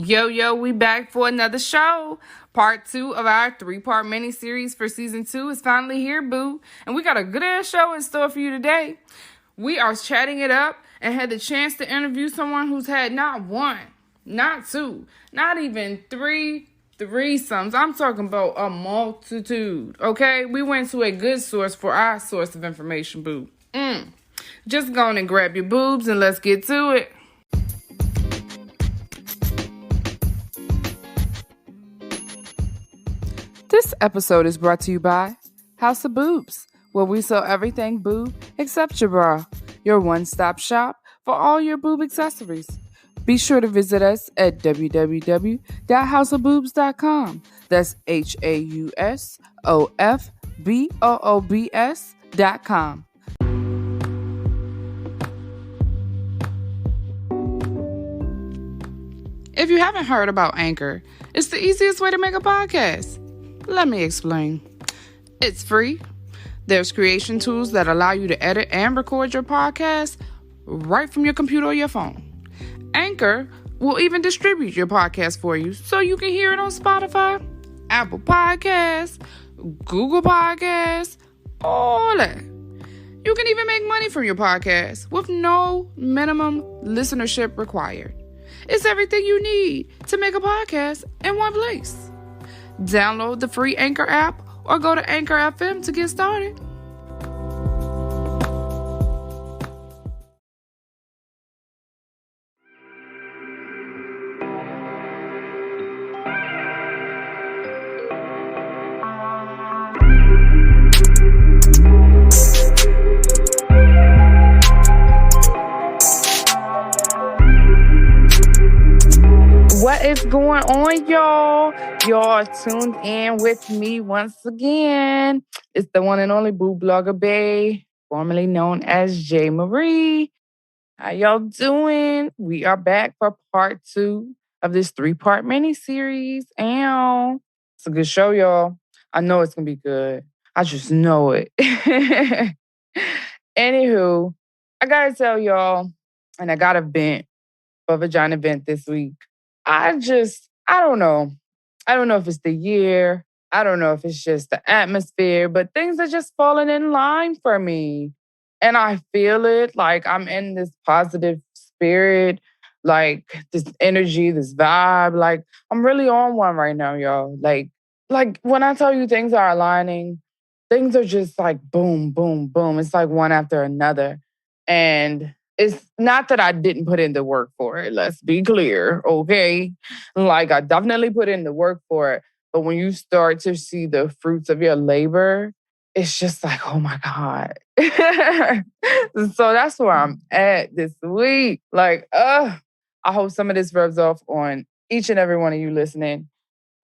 Yo, we back for another show. Part 2 of our 3-part mini-series for Season 2 is finally here, boo. And we got a good-ass show in store for you today. We are chatting it up and had the chance to interview someone who's had not one, not two, not even three threesomes. I'm talking about a multitude, okay? We went to a good source for our source of information, boo. Just go on and grab your boobs and let's get to it. This episode is brought to you by House of Boobs, where we sell everything boob except your bra. Your one-stop shop for all your boob accessories. Be sure to visit us at www.houseofboobs.com. That's HAUSOFBOOBS.com. If you haven't heard about Anchor, it's the easiest way to make a podcast. Let me explain. It's free. There's creation tools that allow you to edit and record your podcast right from your computer or your phone. Anchor will even distribute your podcast for you so you can hear it on Spotify, Apple Podcasts, Google Podcasts, all that. You can even make money from your podcast with no minimum listenership required. It's everything you need to make a podcast in one place. Download the free Anchor app or go to Anchor FM to get started. What is going on, y'all? Y'all tuned in with me once again. It's the one and only Boob Babes, formerly known as J. Marie. How y'all doing? We are back for part 2 of this 3-part mini-series. Ow. It's a good show, y'all. I know it's going to be good. I just know it. Anywho, I got to tell y'all, and I got a vent for vagina vent this week. I don't know. I don't know if it's the year. I don't know if it's just the atmosphere, but things are just falling in line for me. And I feel it, like I'm in this positive spirit, like this energy, this vibe. Like I'm really on one right now, y'all. Like when I tell you things are aligning, things are just like boom, boom, boom. It's like one after another. And it's not that I didn't put in the work for it. Let's be clear, okay? Like I definitely put in the work for it. But when you start to see the fruits of your labor, it's just like, oh my God. So that's where I'm at this week. Like, I hope some of this rubs off on each and every one of you listening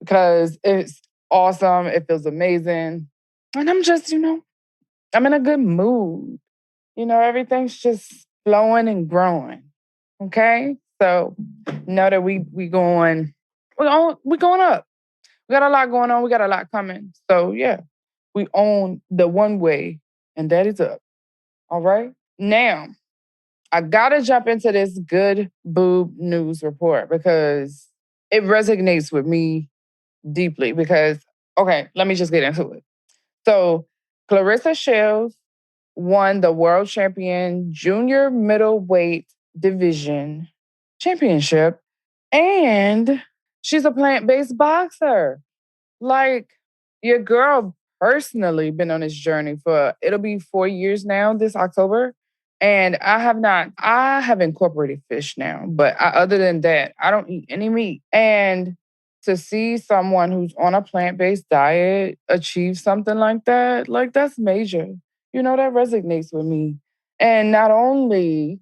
because it's awesome. It feels amazing. And I'm just, I'm in a good mood. Everything's just flowing and growing. Okay? So know that we're going up. We got a lot going on. We got a lot coming. So yeah, we own the one way, and that is up. All right? Now, I gotta jump into this good boob news report because it resonates with me deeply because, okay, let me just get into it. So Clarissa Shields won the World Champion Junior Middleweight Division Championship, and she's a plant-based boxer. Like, your girl personally been on this journey it'll be 4 years now this October, and I have incorporated fish now, but other than that, I don't eat any meat. And to see someone who's on a plant-based diet achieve something like that, like that's major. That resonates with me. And not only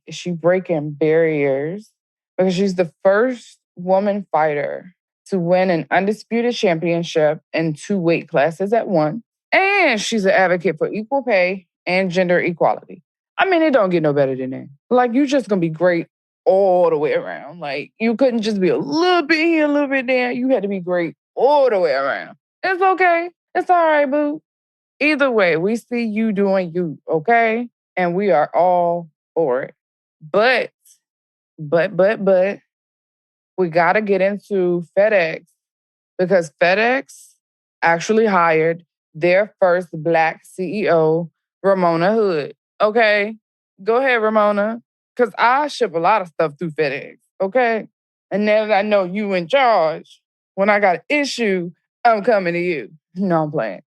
is she breaking barriers, because she's the first woman fighter to win an undisputed championship in 2 weight classes at once. And she's an advocate for equal pay and gender equality. I mean, it don't get no better than that. Like, you just gonna be great all the way around. Like, you couldn't just be a little bit here, a little bit there. You had to be great all the way around. It's okay. It's all right, boo. Either way, we see you doing you, okay? And we are all for it. But we got to get into FedEx because FedEx actually hired their first Black CEO, Ramona Hood. Okay, go ahead, Ramona, because I ship a lot of stuff through FedEx. Okay, and now that I know you in charge, when I got an issue, I'm coming to you. No, I'm playing.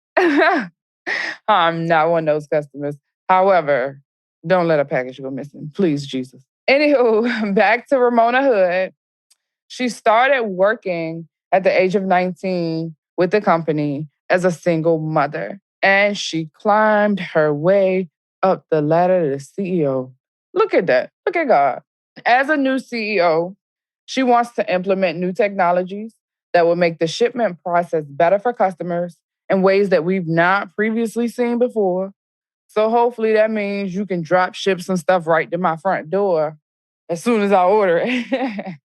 I'm not one of those customers. However, don't let a package go missing, please, Jesus. Anywho, back to Ramona Hood. She started working at the age of 19 with the company as a single mother, and she climbed her way up the ladder to CEO. Look at that. Look at God. As a new CEO, she wants to implement new technologies that will make the shipment process better for customers in ways that we've not previously seen before. So hopefully that means you can drop ship some stuff right to my front door as soon as I order it.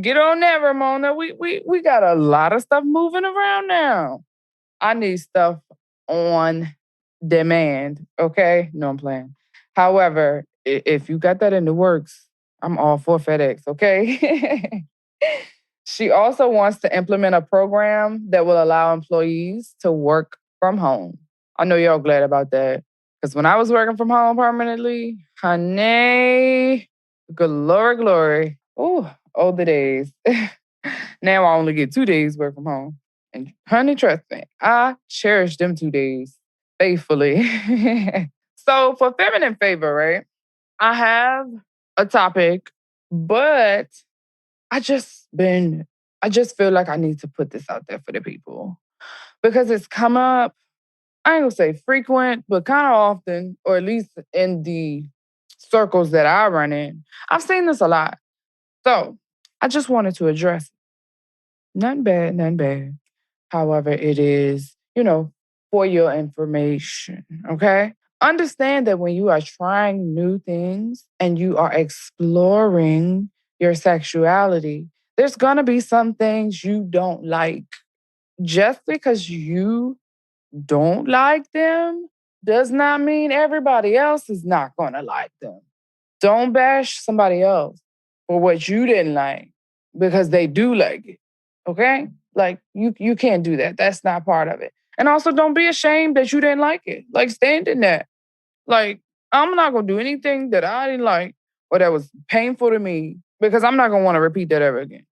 Get on that, Ramona. We got a lot of stuff moving around now. I need stuff on demand. Okay? No, I'm playing. However, if you got that in the works, I'm all for FedEx, okay? She also wants to implement a program that will allow employees to work from home. I know y'all glad about that. Because when I was working from home permanently, honey, glory, glory. Ooh, oh, the days. Now I only get 2 days work from home. And honey, trust me, I cherish them 2 days faithfully. So for feminine favor, right? I have a topic, but I just been, I just feel like I need to put this out there for the people because it's come up, I ain't gonna say frequent, but kind of often, or at least in the circles that I run in. I've seen this a lot. So I just wanted to address it. Nothing bad, nothing bad. However, it is, for your information, okay? Understand that when you are trying new things and you are exploring your sexuality, there's gonna be some things you don't like. Just because you don't like them does not mean everybody else is not gonna like them. Don't bash somebody else for what you didn't like because they do like it. Okay? Like you can't do that. That's not part of it. And also don't be ashamed that you didn't like it. Like stand in that. Like I'm not gonna do anything that I didn't like or that was painful to me because I'm not gonna want to repeat that ever again.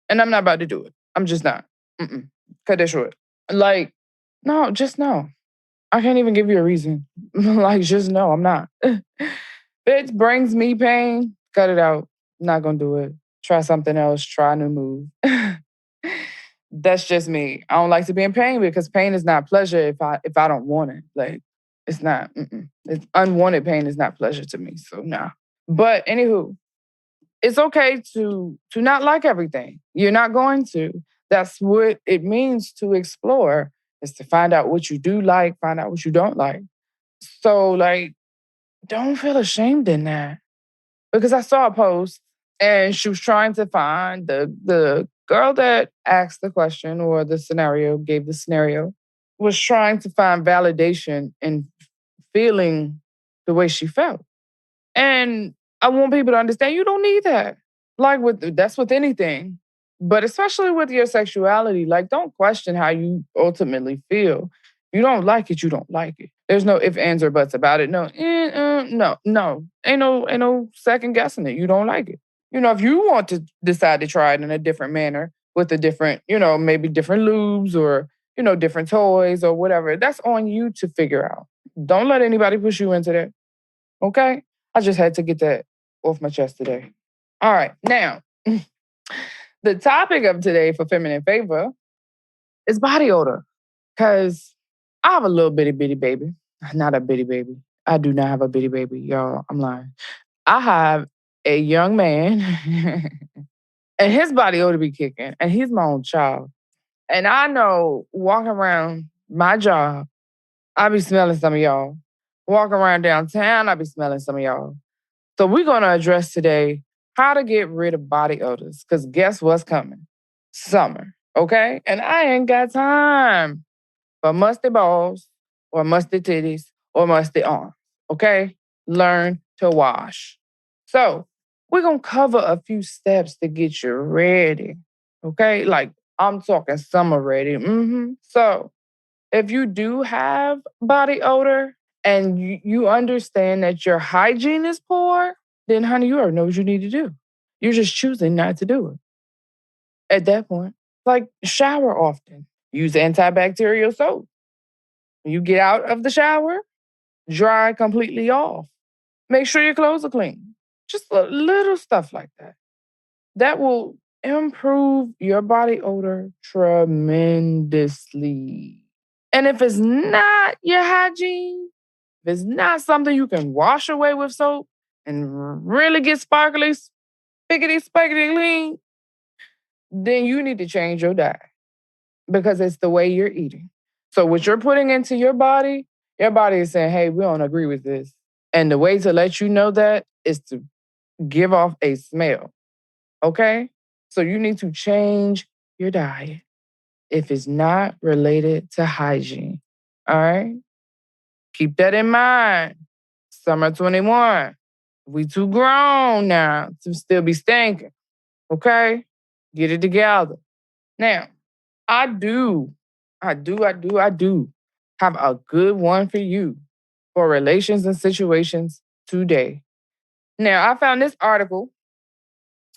And I'm not about to do it. I'm just not. Cut that short. Like, no, just no. I can't even give you a reason. Like, just no, I'm not. If it brings me pain, cut it out. Not gonna do it. Try something else. Try a new move. That's just me. I don't like to be in pain because pain is not pleasure if I don't want it. Like, it's not. It's unwanted pain is not pleasure to me. So nah. But anywho, it's okay to not like everything. You're not going to. That's what it means to explore, is to find out what you do like, find out what you don't like. So, like, don't feel ashamed in that. Because I saw a post and she was trying to find the girl that asked the question or the scenario, gave the scenario, was trying to find validation in feeling the way she felt. And I want people to understand you don't need that. Like that's with anything. But especially with your sexuality, like don't question how you ultimately feel. You don't like it, you don't like it. There's no ifs, ands, or buts about it. No, no. Ain't no second guessing it. You don't like it. If you want to decide to try it in a different manner with a different, maybe different lubes or, different toys or whatever, that's on you to figure out. Don't let anybody push you into that. Okay? I just had to get that off my chest today. All right. Now, the topic of today for feminine favor is body odor. Because I have a little bitty bitty baby. Not a bitty baby. I do not have a bitty baby, y'all. I'm lying. I have a young man and his body odor be kicking. And he's my own child. And I know walking around my job, I be smelling some of y'all. Walking around downtown, I be smelling some of y'all. So we're going to address today how to get rid of body odors. Because guess what's coming? Summer, okay? And I ain't got time for musty balls or musty titties or musty arms, okay? Learn to wash. So we're going to cover a few steps to get you ready. Okay? Like, I'm talking summer ready. So, if you do have body odor and you understand that your hygiene is poor, then honey, you already know what you need to do. You're just choosing not to do it at that point. Like, shower often. Use antibacterial soap. When you get out of the shower, dry completely off. Make sure your clothes are clean. Just little stuff like that. That will improve your body odor tremendously. And if it's not your hygiene, if it's not something you can wash away with soap and really get sparkly, spiggity, spaggity clean, then you need to change your diet because it's the way you're eating. So what you're putting into your body is saying, hey, we don't agree with this. And the way to let you know that is to give off a smell. Okay? So you need to change your diet if it's not related to hygiene. All right? Keep that in mind. Summer 21. We too grown now to still be stinking. Okay? Get it together. Now, I do have a good one for you for relations and situations today. Now, I found this article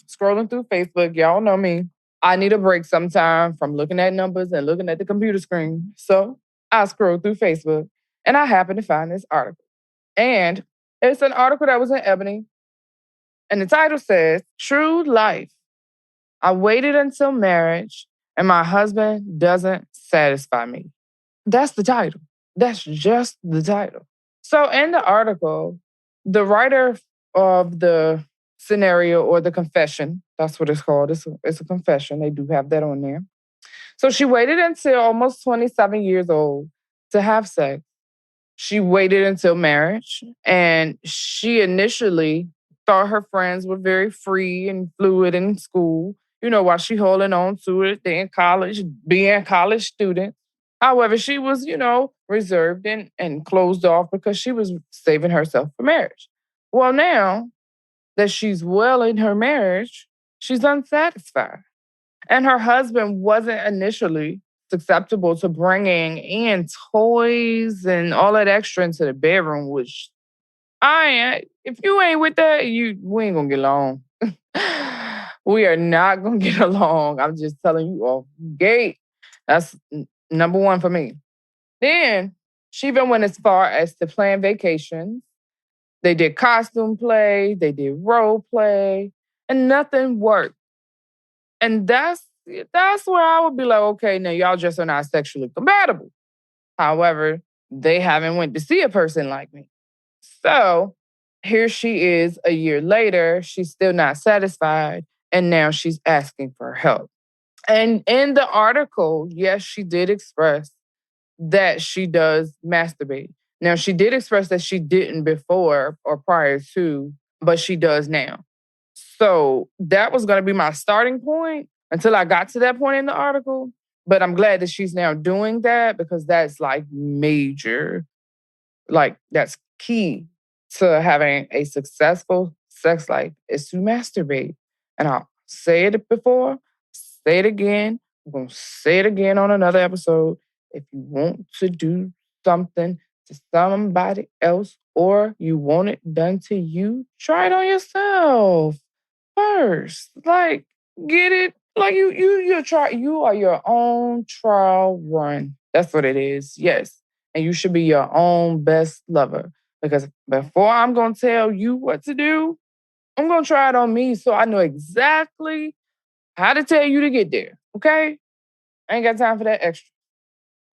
scrolling through Facebook. Y'all know me. I need a break sometime from looking at numbers and looking at the computer screen. So I scrolled through Facebook and I happened to find this article. And it's an article that was in Ebony. And the title says, True Life. I waited until marriage and my husband doesn't satisfy me. That's the title. That's just the title. So in the article, the writer of the scenario or the confession, that's what it's called. It's a confession. They do have that on there. So she waited until almost 27 years old to have sex. She waited until marriage, and she initially thought her friends were very free and fluid in school, while she holding on to it. They in college, being college students. However, she was, reserved and closed off because she was saving herself for marriage. Well, now that she's well in her marriage, she's unsatisfied. And her husband wasn't initially susceptible to bringing in toys and all that extra into the bedroom, which if you ain't with that, we ain't gonna get along. We are not gonna get along. I'm just telling you off gate. That's number one for me. Then she even went as far as to plan vacations. They did costume play, they did role play, and nothing worked. And that's where I would be like, okay, now y'all just are not sexually compatible. However, they haven't went to see a person like me. So here she is a year later, she's still not satisfied, and now she's asking for help. And in the article, yes, she did express that she does masturbate. Now, she did express that she didn't before or prior to, but she does now. So that was going to be my starting point until I got to that point in the article. But I'm glad that she's now doing that because that's like major, like that's key to having a successful sex life is to masturbate. And I'll say it before, say it again. I'm going to say it again on another episode. If you want to do something to somebody else or you want it done to you, try it on yourself first. Like, get it. Like you are your own trial run. That's what it is. Yes. And you should be your own best lover. Because before I'm gonna tell you what to do, I'm gonna try it on me so I know exactly how to tell you to get there. Okay? I ain't got time for that extra.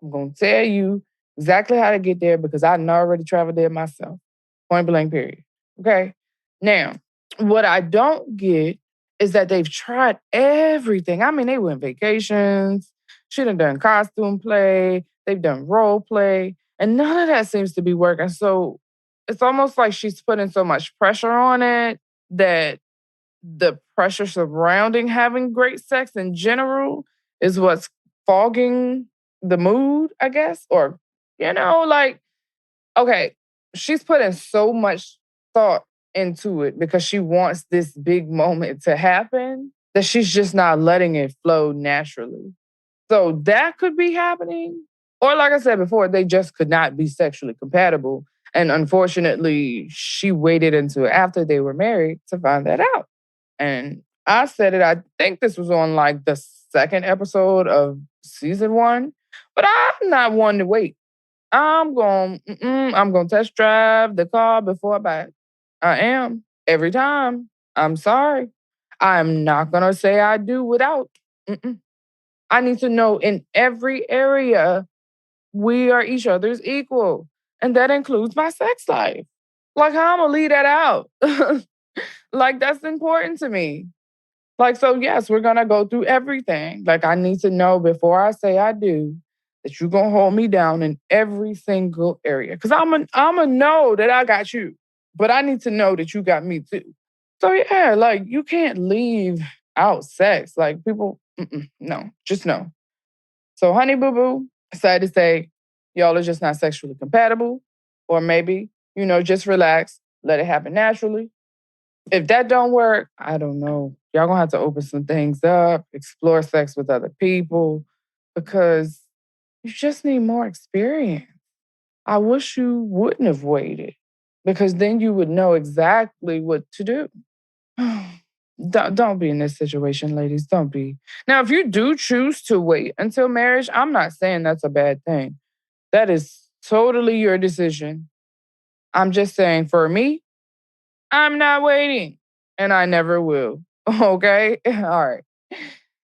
I'm gonna tell you exactly how to get there because I done already traveled there myself. Point blank, period. Okay? Now, what I don't get is that they've tried everything. I mean, they went vacations, she done costume play, they've done role play, and none of that seems to be working. So it's almost like she's putting so much pressure on it that the pressure surrounding having great sex in general is what's fogging the mood, I guess. Or, like, okay, she's putting so much thought into it because she wants this big moment to happen that she's just not letting it flow naturally. So that could be happening. Or, like I said before, they just could not be sexually compatible. And unfortunately, she waited until after they were married to find that out. And I said it, I think this was on like the second episode of season one, but I'm not one to wait. I'm going to test drive the car before I buy it. I am. Every time. I'm sorry. I'm not going to say I do without. Mm-mm. I need to know in every area we are each other's equal. And that includes my sex life. Like, how I'm going to leave that out? Like, that's important to me. Like, so yes, we're going to go through everything. Like, I need to know before I say I do that you're going to hold me down in every single area. Because I'm going to know that I got you. But I need to know that you got me too. So yeah, like, you can't leave out sex. Like, people, no, just no. So, honey boo boo, sad to say, y'all are just not sexually compatible. Or maybe, just relax, let it happen naturally. If that don't work, I don't know. Y'all gonna have to open some things up, explore sex with other people, because you just need more experience. I wish you wouldn't have waited, because then you would know exactly what to do. Don't be in this situation, ladies. Don't be. Now, if you do choose to wait until marriage, I'm not saying that's a bad thing. That is totally your decision. I'm just saying, for me, I'm not waiting, and I never will. Okay? All right.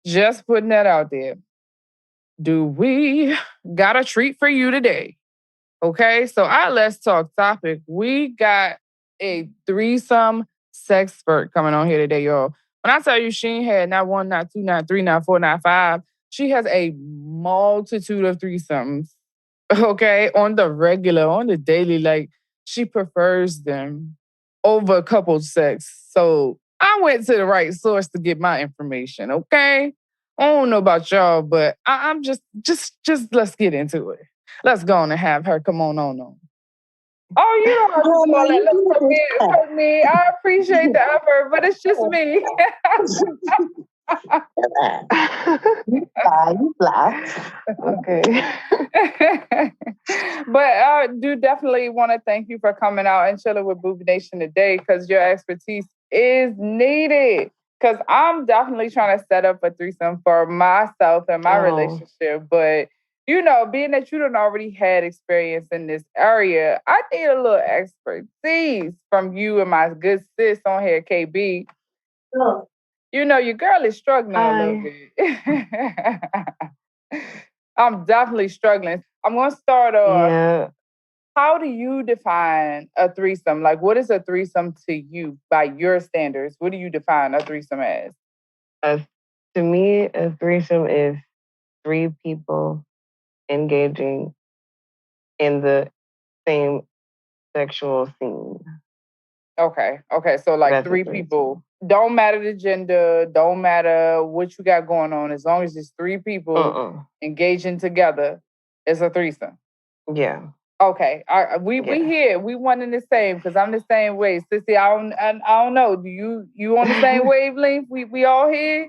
Just putting that out there. Do we got a treat for you today? Okay, so our Let's Talk topic, we got a threesome sexpert coming on here today, y'all. When I tell you she ain't had not one, not two, not three, not four, not five, she has a multitude of threesomes, okay, on the regular, on the daily. Like, she prefers them over coupled sex. So I went to the right source to get my information, okay? I don't know about y'all, but I'm just let's get into it. Let's go on and have her come on. Oh, you don't have to do all that. Look, for me, I appreciate the effort, but it's just me. You laugh. Okay. But I do definitely want to thank you for coming out and chilling with Boob Nation today, because your expertise is needed. Because I'm definitely trying to set up a threesome for myself and my relationship. But, being that you don't already had experience in this area, I need a little expertise from you and my good sis on here, KB. Oh. Your girl is struggling a little bit. I'm definitely struggling. I'm going to start off. Yeah. How do you define a threesome? Like, what is a threesome to you by your standards? What do you define a threesome as? To me, a threesome is 3 people engaging in the same sexual scene. Okay. So like that's 3 people. Don't matter the gender, don't matter what you got going on. As long as it's 3 people engaging together, it's a threesome. Yeah. Okay. We here. We one in the same, because I'm the same way. Sissy, I don't know. Do you on the same wavelength? We all here?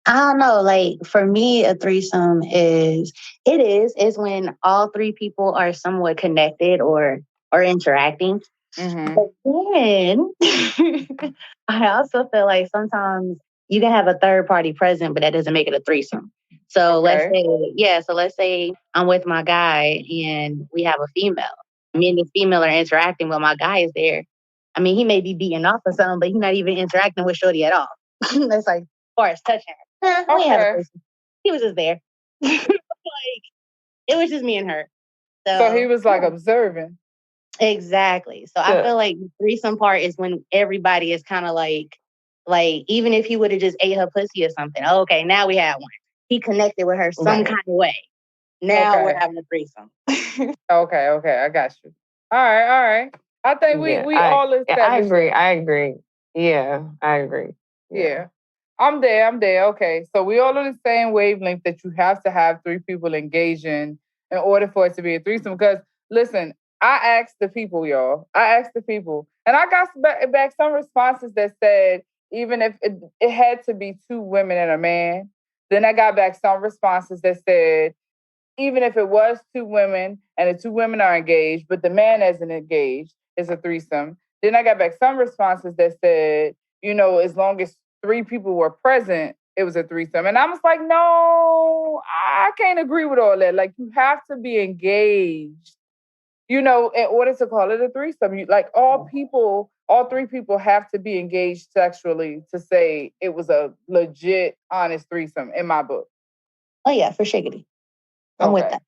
I don't know. Like, for me, a threesome is when all 3 people are somewhat connected or interacting. Mm-hmm. But then I also feel like sometimes you can have a third party present, but that doesn't make it a threesome. So let's say I'm with my guy and we have a female. Me and this female are interacting while my guy is there. I mean, he may be beating off or something, but he's not even interacting with Shorty at all. That's like, as far as touching her. We have a threesome. He was just there. Like, it was just me and her. So he was like observing. Exactly. So I feel like the threesome part is when everybody is kind of like even if he would have just ate her pussy or something. Okay, now we have one. He connected with her some kind of way. Now we're having a threesome. Okay, I got you. All right. I think we all established. I agree. Yeah, I agree. Yeah. I'm there. Okay. So we all on the same wavelength that you have to have 3 people engaging in order for it to be a threesome. Because listen, I asked the people, y'all. And I got back some responses that said, even if it had to be 2 women and a man. Then I got back some responses that said, even if it was 2 women and the 2 women are engaged, but the man isn't engaged, it's a threesome. Then I got back some responses that said, as long as 3 people were present, it was a threesome. And I was like, no, I can't agree with all that. Like, you have to be engaged, in order to call it a threesome. All 3 people have to be engaged sexually to say it was a legit, honest threesome in my book. Oh yeah, for shiggity. I'm with that.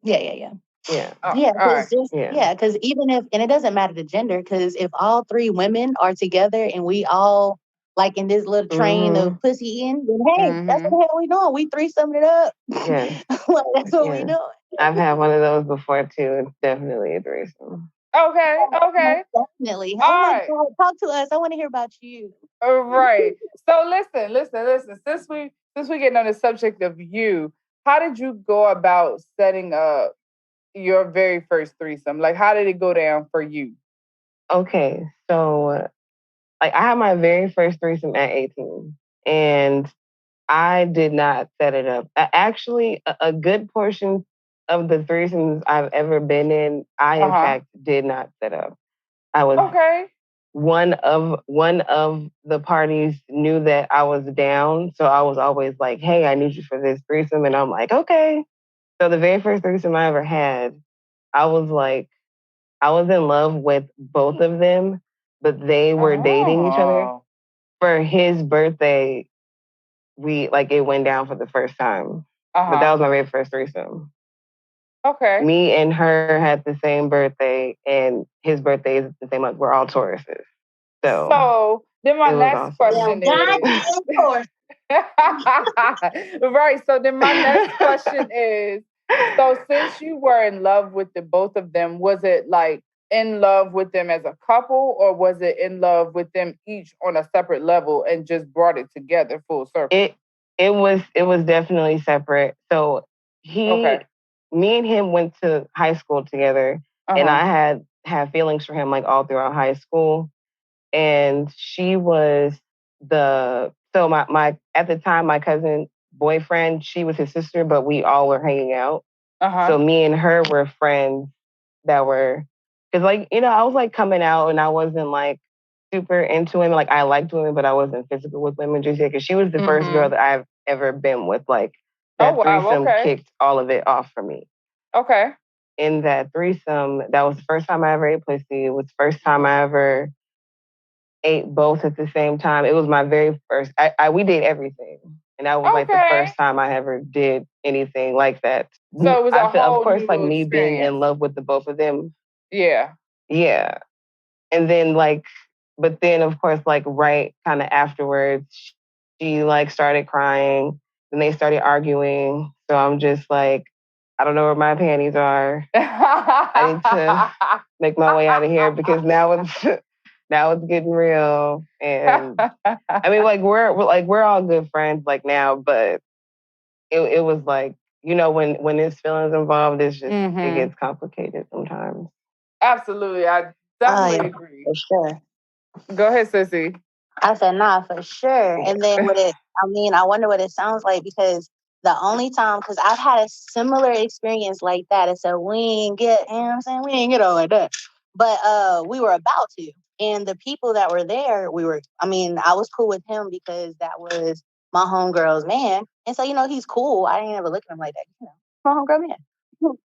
Yeah. Yeah. Because even if, and it doesn't matter the gender, because if all 3 women are together and we all like in this little train of pussy eating, then hey, that's what the hell we doing. We threesome it up. Yeah. That's what we doing. I've had one of those before too. It's definitely a threesome. Okay. Definitely. Oh my God, talk to us. I want to hear about you. Right. So listen. Since we getting on the subject of you, how did you go about setting up your very first threesome? Like, how did it go down for you? Okay, so I had my very first threesome at 18, and I did not set it up. Actually, a good portion of the threesomes I've ever been in, I in fact did not set up. I was one of the parties knew that I was down, so I was always like, "Hey, I need you for this threesome," and I'm like, "Okay." So the very first threesome I ever had, I was in love with both of them, but they were dating each other. For his birthday, it went down for the first time. But that was my very first threesome. Okay. Me and her had the same birthday, and his birthday is the same month. We're all Tauruses. So then my next question is... Right. So then my next question is, so since you were in love with the both of them, was it like in love with them as a couple, or was it in love with them each on a separate level and just brought it together full circle? It was definitely separate. So me and him went to high school together, and I had feelings for him like all throughout high school. And she was my at the time, my cousin boyfriend, she was his sister, but we all were hanging out. So me and her were friends that were, because I was like coming out and I wasn't like super into women. Like I liked women, but I wasn't physical with women just yet. Because she was the first girl that I've ever been with. Like that threesome kicked all of it off for me. Okay. In that threesome, that was the first time I ever ate pussy. It was the first time I ever ate both at the same time. It was my very first. We did everything, and that was like the first time I ever did anything like that. So it was of course, like me being in love with the both of them. Yeah. And then but then of course, like right kind of afterwards, she like started crying, and they started arguing. So I'm just like, I don't know where my panties are. I need to make my way out of here because now it's getting real. And I mean, we're all good friends like now, but it was like, when there's feelings involved, it's just it gets complicated sometimes. Absolutely, I definitely agree. For sure. Go ahead, Sissy. I said, nah, for sure. And then I wonder what it sounds like, because the only time, because I've had a similar experience like that. It's a we ain't get all like that. But we were about to. And the people that were there, I was cool with him because that was my homegirl's man. And so, he's cool. I didn't ever look at him like that. My homegirl man.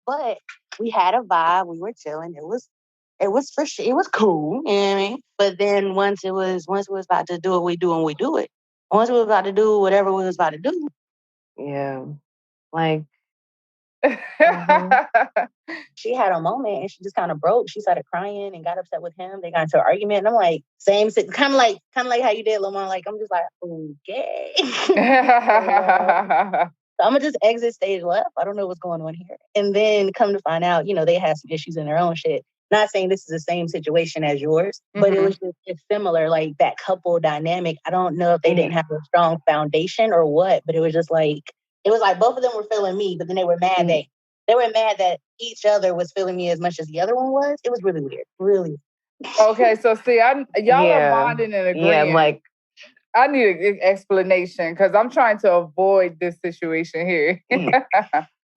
But we had a vibe. We were chilling. It was for sure. It was cool, you know what I mean? But then once we was about to do what we do, and we do it. Once we was about to do whatever we was about to do. Yeah. Like she had a moment and she just kind of broke. She started crying and got upset with him. They got into an argument. And I'm like, kind of like how you did, Lamont. Like, I'm just like, okay. So I'm gonna just exit stage left. I don't know what's going on here. And then come to find out, they had some issues in their own shit. Not saying this is the same situation as yours, but it was just similar, like that couple dynamic. I don't know if they didn't have a strong foundation or what, but it was like both of them were feeling me, but then they were mad that each other was feeling me as much as the other one was. It was really weird. Really. Okay, so see, y'all are bonding and agreeing. Yeah, like I need an explanation because I'm trying to avoid this situation here.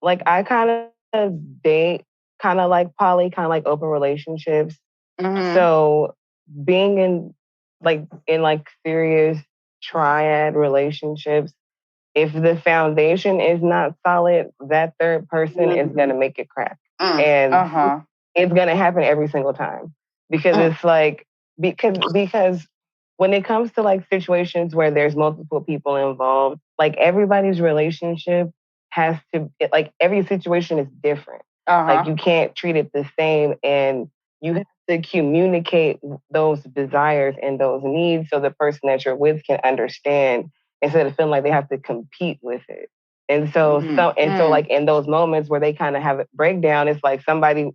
like I kind of date, kind of like poly, kind of like open relationships. Mm-hmm. So being in serious triad relationships, if the foundation is not solid, that third person is going to make it crack. And it's going to happen every single time because it's like, because when it comes to like situations where there's multiple people involved, like everybody's relationship has to, like every situation is different. Like you can't treat it the same, and you have to communicate those desires and those needs so the person that you're with can understand instead of feeling like they have to compete with it. And so, like in those moments where they kind of have a breakdown, it's like somebody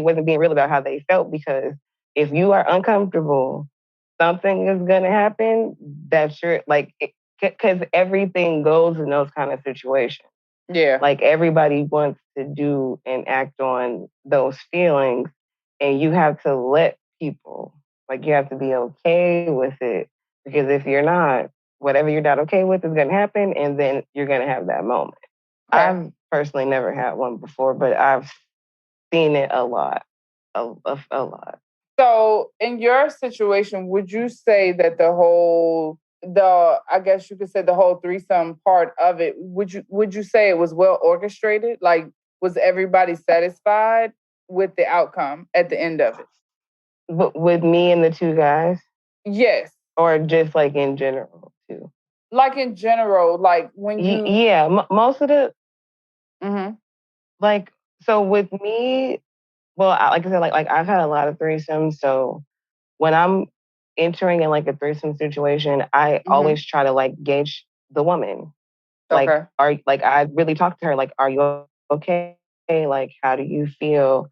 wasn't being real about how they felt, because if you are uncomfortable, something is gonna happen that you're like, because everything goes in those kind of situations. Yeah. Like everybody wants to do and act on those feelings, and you have to let people, like you have to be okay with it, because if you're not, whatever you're not okay with is going to happen, and then you're going to have that moment. Okay. I've personally never had one before, but I've seen it a lot, a lot. So in your situation, would you say that I guess you could say the whole threesome part of it, would you say it was well orchestrated? Like, was everybody satisfied with the outcome at the end of it? With me and the two guys? Yes. Or just like in general too? Like in general, like when you... Yeah, most of the... Like, so with me, well, like I said, like I've had a lot of threesomes, so when I'm entering in like a threesome situation, I always try to like gauge the woman. Like, I really talk to her, like, are you okay? Like, how do you feel?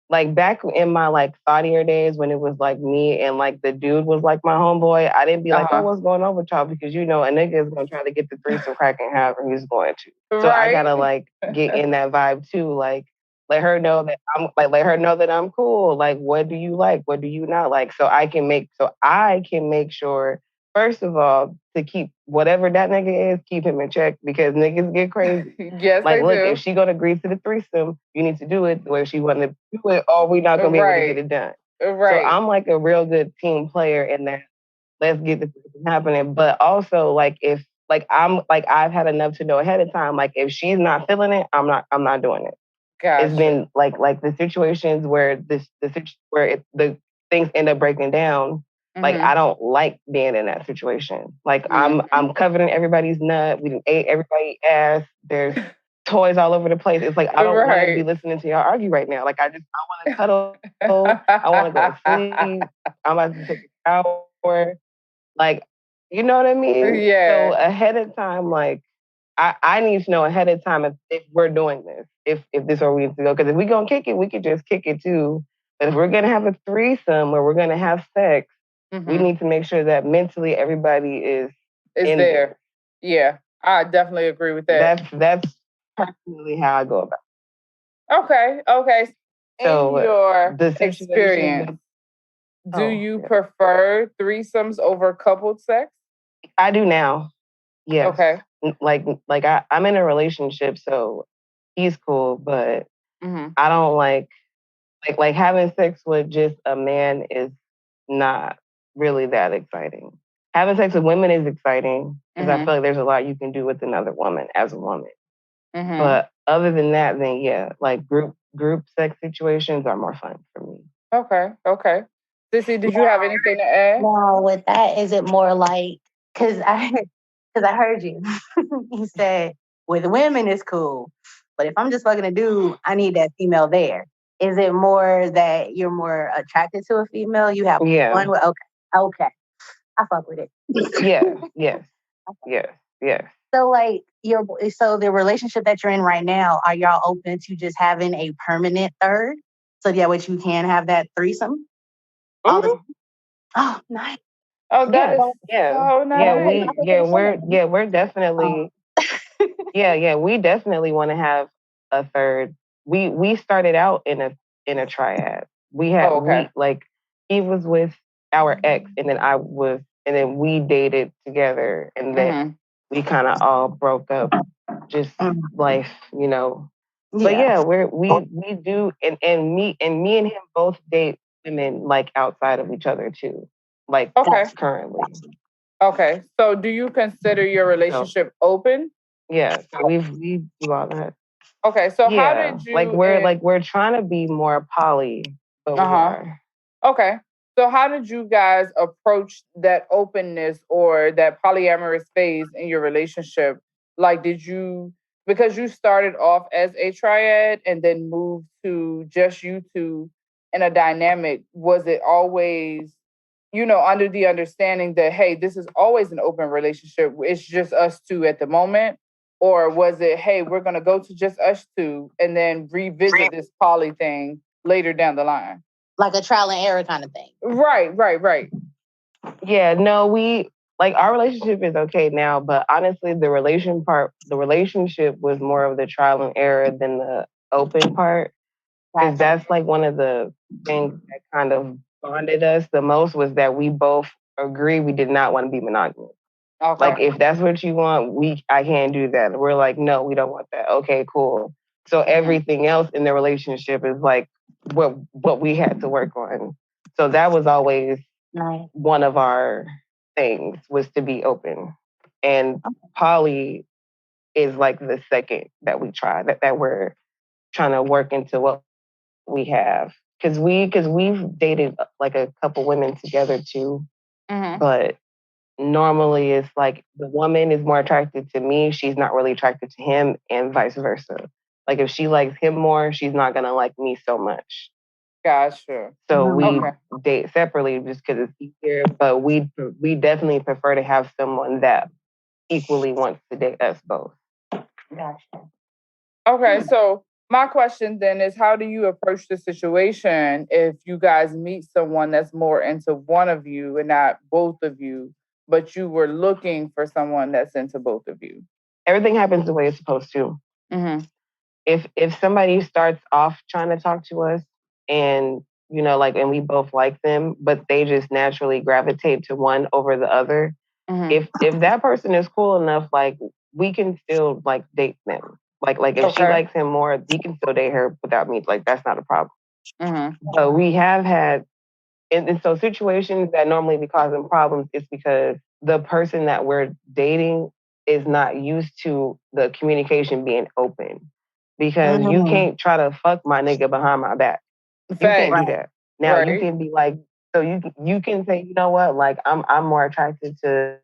Like back in my like thoughtier days when it was like me and like the dude was like my homeboy, I didn't be like, oh, what's going on with y'all? Because you know a nigga is gonna try to get the threesome cracking however he's going to. So I gotta like get in that vibe too. Like let her know that I'm cool. Like, what do you like? What do you not like? So I can make sure, first of all, to keep whatever that nigga is, keep him in check, because niggas get crazy. Yes, like, look, do. if she gonna agree to the threesome, you need to do it the way she want to do it, or we not gonna be able to get it done. Right. So I'm like a real good team player in that. Let's get the threesome happening. But also, like, if like I've had enough to know ahead of time. Like, if she's not feeling it, I'm not doing it. Gotcha. It's been like the situations where the things end up breaking down. Like, I don't like being in that situation. Like, I'm covered in everybody's nut. We done ate everybody's ass. There's toys all over the place. It's like, I don't want to be listening to y'all argue right now. Like, I want to cuddle. I want to go to sleep. I'm about to take a shower. Like, you know what I mean? Yeah. So ahead of time, like, I need to know ahead of time if we're doing this, if this is where we need to go. Because if we're going to kick it, we could just kick it too. But if we're going to have a threesome where we're going to have sex, we need to make sure that mentally everybody is in there. Yeah, I definitely agree with that. That's personally how I go about it. Okay. So in your the experience, do you prefer threesomes over coupled sex? I do now. Yes. Okay. Like I'm in a relationship, so he's cool, but I don't like having sex with just a man is not really that exciting. Having sex with women is exciting because I feel like there's a lot you can do with another woman as a woman. But other than that, then yeah, like group sex situations are more fun for me. Okay. Sissy, did you have anything to add? Now, with that, is it more like, because I heard you. You said with women it's cool, but if I'm just fucking a dude, I need that female there. Is it more that you're more attracted to a female? You have one. Okay, I fuck with it. Yes. So like the relationship that you're in right now, are y'all open to just having a permanent third? So yeah, which you can have that threesome. Oh, nice. Oh, that is so nice. We're definitely we definitely want to have a third. We started out in a triad he was with our ex, and then we dated together, and then we kind of all broke up. Just life, you know. But yeah, we do, and me and him both date women like outside of each other too, like currently. Okay, so do you consider your relationship open? Yeah, so we do all that. Okay, so how did you we're trying to be more poly, but we are. Okay. So how did you guys approach that openness or that polyamorous phase in your relationship? Like, because you started off as a triad and then moved to just you two in a dynamic, was it always, under the understanding that, hey, this is always an open relationship, it's just us two at the moment? Or was it, hey, we're going to go to just us two and then revisit this poly thing later down the line? Like a trial and error kind of thing. Right. Yeah, no, our relationship is okay now, but honestly, the relationship was more of the trial and error than the open part. Because that's like one of the things that kind of bonded us the most, was that we both agree we did not want to be monogamous. Okay. Like, if that's what you want, I can't do that. We're like, no, we don't want that. Okay, cool. So everything else in the relationship is like what we had to work on. So that was always one of our things, was to be open. And poly is like the second that we try, that we're trying to work into what we have. Because we've dated like a couple women together too. But normally it's like the woman is more attracted to me, she's not really attracted to him, and vice versa. Like, if she likes him more, she's not gonna like me so much. Gotcha. So we date separately just because it's easier, but we definitely prefer to have someone that equally wants to date us both. Gotcha. Okay, so my question then is, how do you approach the situation if you guys meet someone that's more into one of you and not both of you, but you were looking for someone that's into both of you? Everything happens the way it's supposed to. If somebody starts off trying to talk to us and, and we both like them, but they just naturally gravitate to one over the other, if that person is cool enough, like, we can still like date them. Like if she likes him more, he can still date her without me. Like, that's not a problem. So we have had, and so situations that normally be causing problems is because the person that we're dating is not used to the communication being open. Because you can't try to fuck my nigga behind my back. You can't do that. Now you can be like, so you can say, you know what, like, I'm more attracted to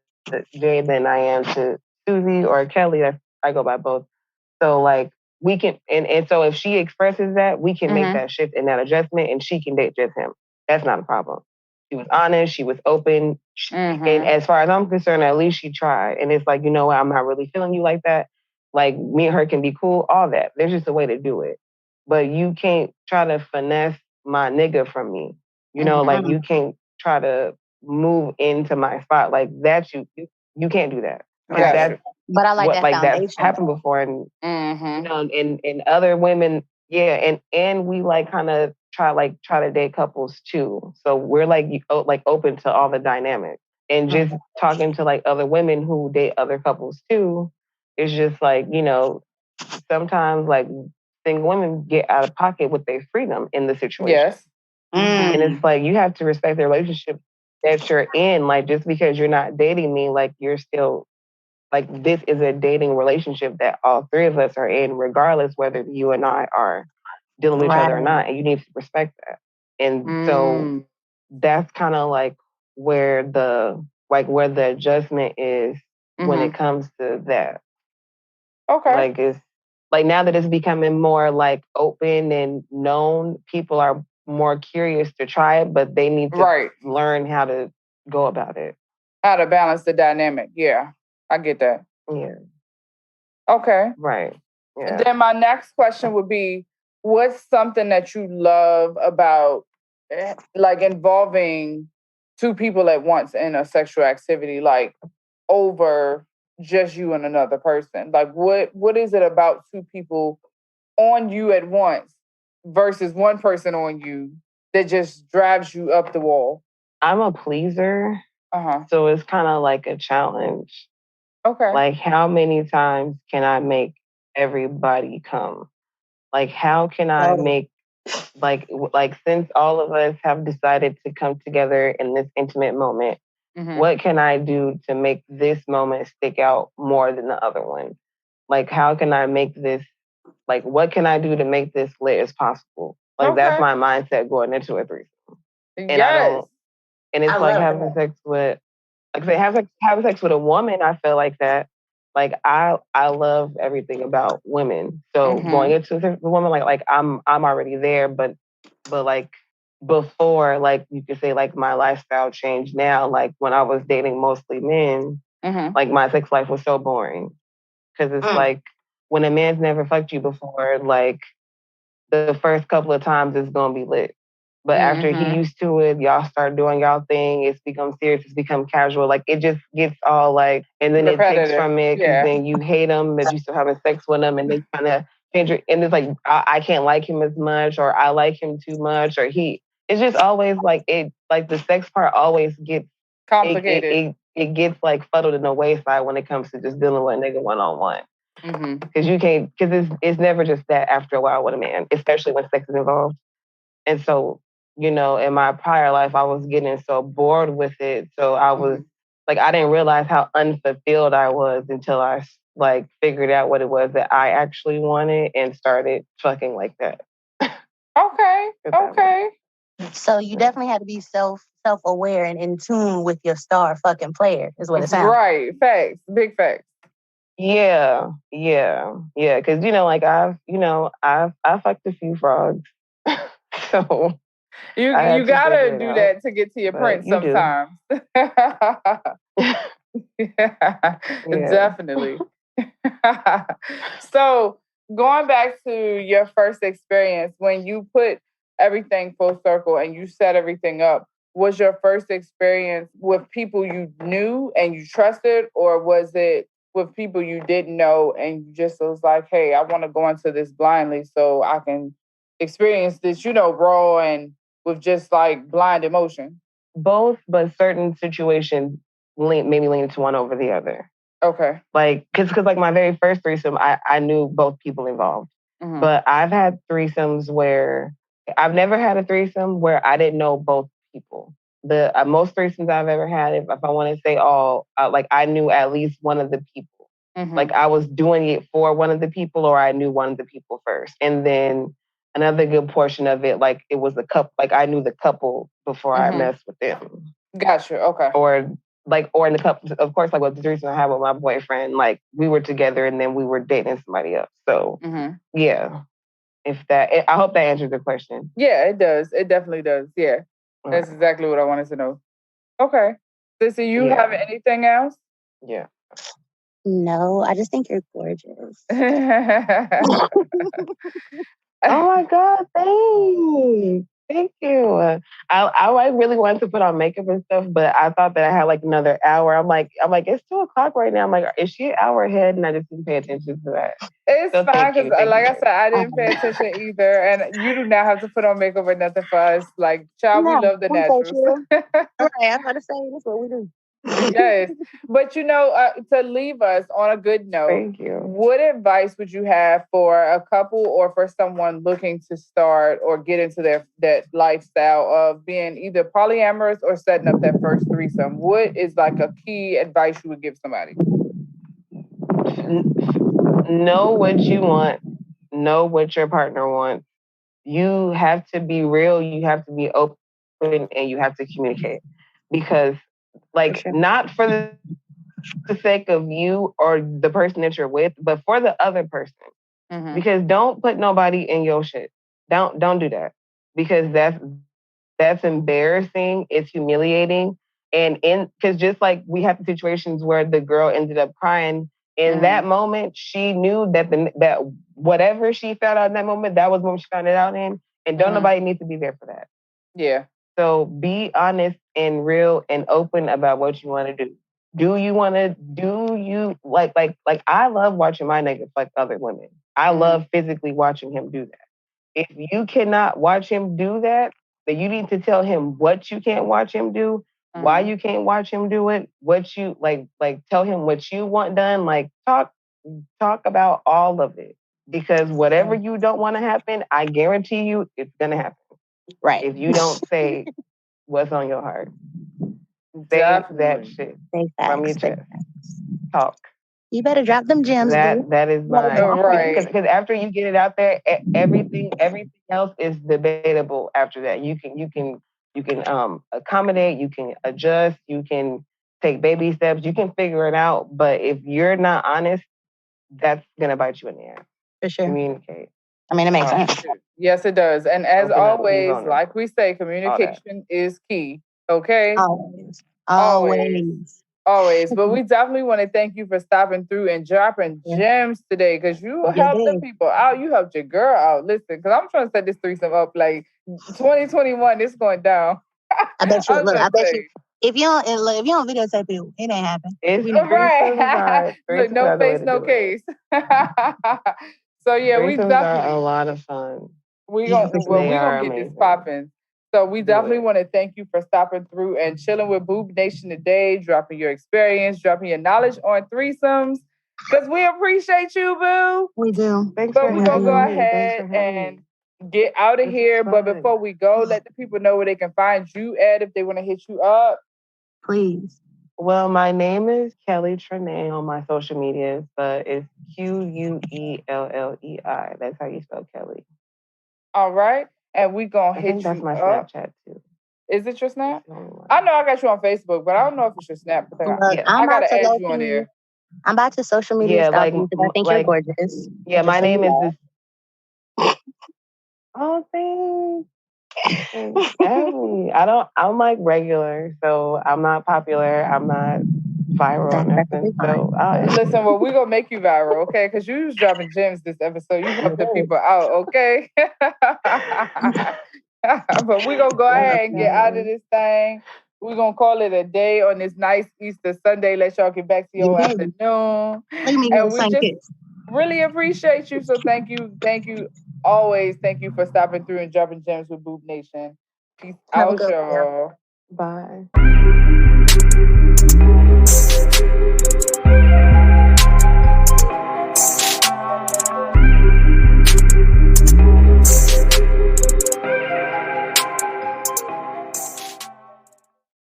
Jay than I am to Susie or Kelly. I go by both. So like, we can, and so if she expresses that, we can make that shift and that adjustment, and she can date just him. That's not a problem. She was honest. She was open. And as far as I'm concerned, at least she tried. And it's like, you know what, I'm not really feeling you like that. Like, me and her can be cool, all that. There's just a way to do it. But you can't try to finesse my nigga from me. You know, like, you can't try to move into my spot. Like, that's you can't do that. But I like that foundation. That's happened before. And, and other women, and we like kind of try to date couples too. So we're like open to all the dynamics. And just talking to like other women who date other couples too, it's just like, sometimes like single women get out of pocket with their freedom in the situation. Yes. And it's like, you have to respect the relationship that you're in. Like, just because you're not dating me, like, you're still, like, this is a dating relationship that all three of us are in, regardless whether you and I are dealing with each other or not. And you need to respect that. And so that's kind of like where the adjustment is when it comes to that. Okay. Like, it's like, now that it's becoming more like open and known, people are more curious to try it, but they need to learn how to go about it. How to balance the dynamic. Yeah, I get that. Yeah. Okay. Right. Yeah. Then my next question would be, what's something that you love about like involving two people at once in a sexual activity, like over just you and another person? Like, what is it about two people on you at once versus one person on you that just drives you up the wall? I'm a pleaser. So it's kind of like a challenge. Okay. Like, how many times can I make everybody come? Like, how can I make, like since all of us have decided to come together in this intimate moment, what can I do to make this moment stick out more than the other one? Like, how can I make this, like, what can I do to make this lit as possible? Like, that's my mindset going into a threesome. And I don't, and it's like having sex with, like, say, having sex with a woman, I feel like that. Like, I love everything about women. So going into a woman, like I'm already there, but like before, like you could say, like my lifestyle changed now. Like when I was dating mostly men, like my sex life was so boring. Cause it's like when a man's never fucked you before, like the first couple of times it's gonna be lit. But after he used to it, y'all start doing y'all thing. It's become serious. It's become casual. Like it just gets all like, and then repetitive. It takes from it because then you hate him, but you still having sex with him, and they kind of change it. And it's like I can't like him as much, or I like him too much, or he. It's just always like it. Like the sex part always gets complicated. It gets like fuddled in the wayside when it comes to just dealing with a nigga one on one. Because you can't. Because it's never just that after a while with a man, especially when sex is involved. And so, you know, in my prior life, I was getting so bored with it. So I was like, I didn't realize how unfulfilled I was until I like figured out what it was that I actually wanted and started fucking like that. Okay. So you definitely had to be self-aware and in tune with your star fucking player, is what it sounds. Right. Facts. Big facts. Yeah. Because you know, like I fucked a few frogs. So you gotta do that to get to your prince sometimes. Yeah, definitely. So going back to your first experience, when you put everything full circle and you set everything up, was your first experience with people you knew and you trusted, or was it with people you didn't know and you just was like, hey, I want to go into this blindly so I can experience this, raw and with just like blind emotion? Both, but certain situations maybe lean to one over the other. Okay. Like, because like my very first threesome, I knew both people involved. But I've had threesomes where I've never had a threesome where I didn't know both people. The most threesomes I've ever had, if I want to say all, like I knew at least one of the people. Like I was doing it for one of the people, or I knew one of the people first. And then another good portion of it, like it was a couple, like I knew the couple before I messed with them. Gotcha. Okay. Or in the couple, of course, like with the threesome I had with my boyfriend, like we were together and then we were dating somebody else. So yeah, I hope that answers the question. Yeah, it does. It definitely does. Yeah, that's exactly what I wanted to know. Okay. Sissy, you have anything else? Yeah. No, I just think you're gorgeous. Oh my God, thanks. Thank you. I really wanted to put on makeup and stuff, but I thought that I had like another hour. I'm like, it's 2:00 right now. I'm like, is she an hour ahead? And I just didn't pay attention to that. It's fine because, like I said, I didn't pay attention either, and you do not have to put on makeup or nothing for us. Like, child, we love the naturals. Right, I'm about to say that's what we do. Yes, but to leave us on a good note, thank you. What advice would you have for a couple or for someone looking to start or get into that lifestyle of being either polyamorous or setting up that first threesome? What is like a key advice you would give somebody? Know what you want. Know what your partner wants. You have to be real. You have to be open, and you have to communicate. Because, like, not for the sake of you or the person that you're with, but for the other person. Because don't put nobody in your shit. Don't do that. Because that's embarrassing. It's humiliating. And because just like we have situations where the girl ended up crying, in that moment, she knew that whatever she found out in that moment, that was when she found it out in. And don't nobody need to be there for that. Yeah. So be honest and real and open about what you want to do. Do you like I love watching my nigga fuck other women. I love physically watching him do that. If you cannot watch him do that, that you need to tell him what you can't watch him do, why you can't watch him do it, what you like tell him what you want done. Like talk about all of it. Because whatever you don't want to happen, I guarantee you it's gonna happen. Right. If you don't say what's on your heart. Say that shit from your chest. Talk. You better drop them gems. That is my right. Because after you get it out there, everything else is debatable. After that, you can accommodate, you can adjust, you can take baby steps, you can figure it out. But if you're not honest, that's gonna bite you in the ass. For sure. Communicate. I mean, it makes sense. Yes, it does. And as always, like we say, communication is key. Okay? Always. But we definitely want to thank you for stopping through and dropping gems today, because you helped the people out. You helped your girl out. Listen, because I'm trying to set this threesome up like 2021. It's going down. I bet you. Look, I bet you. If you don't videotape it, it ain't happen. It's right. Look, no face, no case. So yeah, we definitely are a lot of fun. We gonna get this popping. So we definitely want to thank you for stopping through and chilling with Boob Nation today, dropping your experience, dropping your knowledge on threesomes, because we appreciate you, boo. We do. Thanks but we're gonna go ahead and get out of here. But before we go, let the people know where they can find you at if they want to hit you up. Please. Well, my name is Kelly Trene on my social medias, but it's Quellei. That's how you spell Kelly. All right. And we gonna hit you that's my up. Snapchat too. Is it your Snap? I know I got you on Facebook, but I don't know if it's your Snap. I gotta add you on there. I'm about to social media stuff because I think you're gorgeous. Yeah, my name is this. Oh, thanks. I'm like regular, so I'm not popular. I'm not viral or nothing. So listen, well, we're gonna make you viral, okay? Because you was dropping gems this episode. You helped the people out, okay? But we're gonna go ahead and get out of this thing. We're gonna call it a day on this nice Easter Sunday. Let y'all get back to your afternoon. And we just really appreciate you. So thank you. Always thank you for stopping through and dropping gems with Boob Nation. Peace out, y'all. Bye.